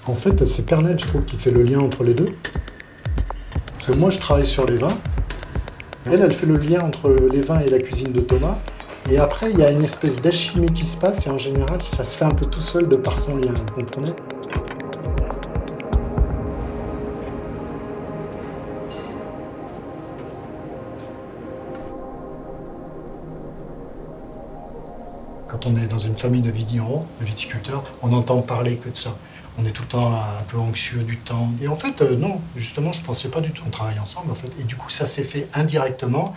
En fait, c'est Pernelle, je trouve, qui fait le lien entre les deux. Parce que moi, je travaille sur les vins. Elle fait le lien entre les vins et la cuisine de Thomas. Et après, il y a une espèce d'alchimie qui se passe. Et en général, ça se fait un peu tout seul de par son lien, vous comprenez ? Quand on est dans une famille de vignerons, de viticulteurs, on n'entend parler que de ça. On est tout le temps un peu anxieux du temps. Et en fait, non, justement, je ne pensais pas du tout. On travaille ensemble, en fait. Et du coup, ça s'est fait indirectement.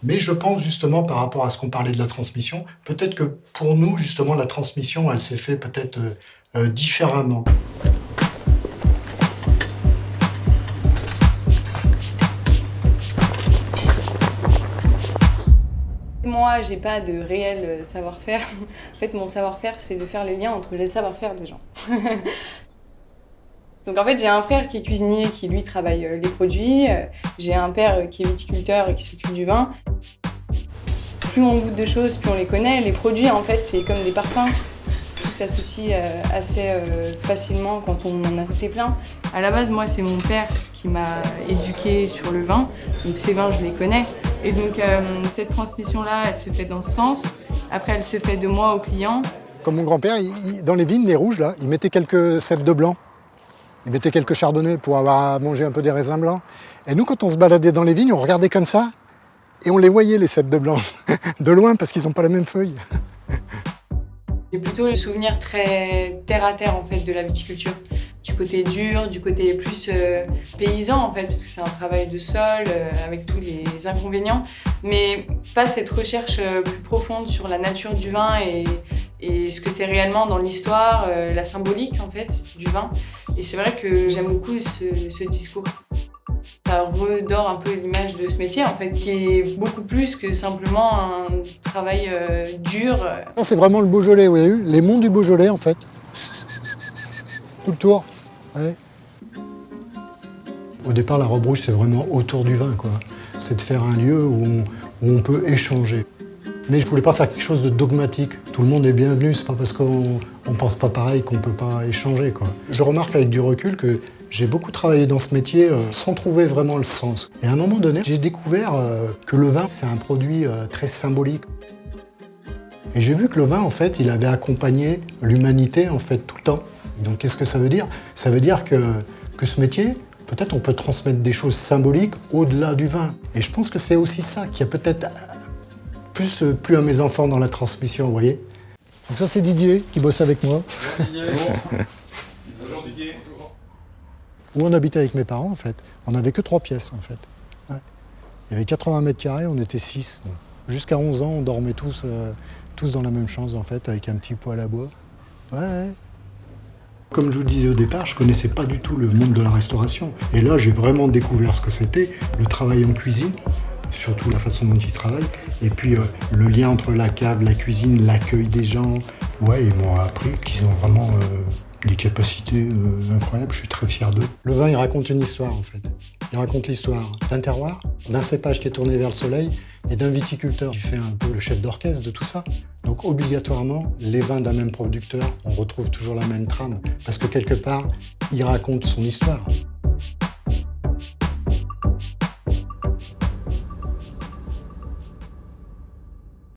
Mais je pense, justement, par rapport à ce qu'on parlait de la transmission, peut-être que pour nous, justement, la transmission, elle s'est fait peut-être différemment. Moi, j'ai pas de réel savoir-faire. En fait, mon savoir-faire, c'est de faire les liens entre les savoir-faire des gens. Donc en fait, j'ai un frère qui est cuisinier, qui lui travaille les produits. J'ai un père qui est viticulteur et qui s'occupe du vin. Plus on goûte de choses, plus on les connaît. Les produits, en fait, c'est comme des parfums. Tout s'associe assez facilement quand on en a goûté plein. À la base, moi, c'est mon père qui m'a éduquée sur le vin. Donc ces vins, je les connais. Et donc cette transmission-là, elle se fait dans ce sens. Après, elle se fait de moi au client. Comme mon grand-père, dans les vignes, les rouges, là, il mettait quelques cèpes de blanc. Il mettait quelques chardonnays pour avoir à manger un peu des raisins blancs. Et nous, quand on se baladait dans les vignes, on regardait comme ça. Et on les voyait, les cèpes de blanc, de loin, parce qu'ils n'ont pas la même feuille. J'ai plutôt le souvenir très terre-à-terre, en fait, de la viticulture. Du côté dur, du côté plus paysan, en fait, parce que c'est un travail de sol, avec tous les inconvénients. Mais pas cette recherche plus profonde sur la nature du vin et ce que c'est réellement dans l'histoire, la symbolique, en fait, du vin. Et c'est vrai que j'aime beaucoup ce discours. Ça redore un peu l'image de ce métier, en fait, qui est beaucoup plus que simplement un travail dur. C'est vraiment le Beaujolais, vous avez vu ? Les monts du Beaujolais, en fait. Tout le tour. Ouais. Au départ, la robe rouge, c'est vraiment autour du vin, quoi. C'est de faire un lieu où on peut échanger. Mais je voulais pas faire quelque chose de dogmatique. Tout le monde est bienvenu, c'est pas parce qu'on pense pas pareil qu'on peut pas échanger, quoi. Je remarque avec du recul que j'ai beaucoup travaillé dans ce métier sans trouver vraiment le sens. Et à un moment donné, j'ai découvert que le vin, c'est un produit très symbolique. Et j'ai vu que le vin, en fait, il avait accompagné l'humanité, en fait, tout le temps. Donc qu'est-ce que ça veut dire ? Ça veut dire que ce métier, peut-être on peut transmettre des choses symboliques au-delà du vin. Et je pense que c'est aussi ça qui a peut-être plus à mes enfants dans la transmission, vous voyez. Donc ça, c'est Didier qui bosse avec moi. Bonjour Didier. Bonjour Didier. Où on habitait avec mes parents, en fait. On n'avait que 3 pièces, en fait. Ouais. Il y avait 80 mètres carrés, on était 6. Jusqu'à 11 ans, on dormait tous dans la même chambre, en fait, avec un petit poêle à bois. Ouais. Comme je vous disais au départ, je ne connaissais pas du tout le monde de la restauration. Et là, j'ai vraiment découvert ce que c'était, le travail en cuisine, surtout la façon dont ils travaillent, et puis le lien entre la cave, la cuisine, l'accueil des gens. Ouais, ils m'ont appris qu'ils ont vraiment des capacités incroyables, je suis très fier d'eux. Le vin, il raconte une histoire, en fait. Il raconte l'histoire d'un terroir, d'un cépage qui est tourné vers le soleil, et d'un viticulteur qui fait un peu le chef d'orchestre de tout ça. Donc obligatoirement, les vins d'un même producteur, on retrouve toujours la même trame, parce que quelque part, il raconte son histoire.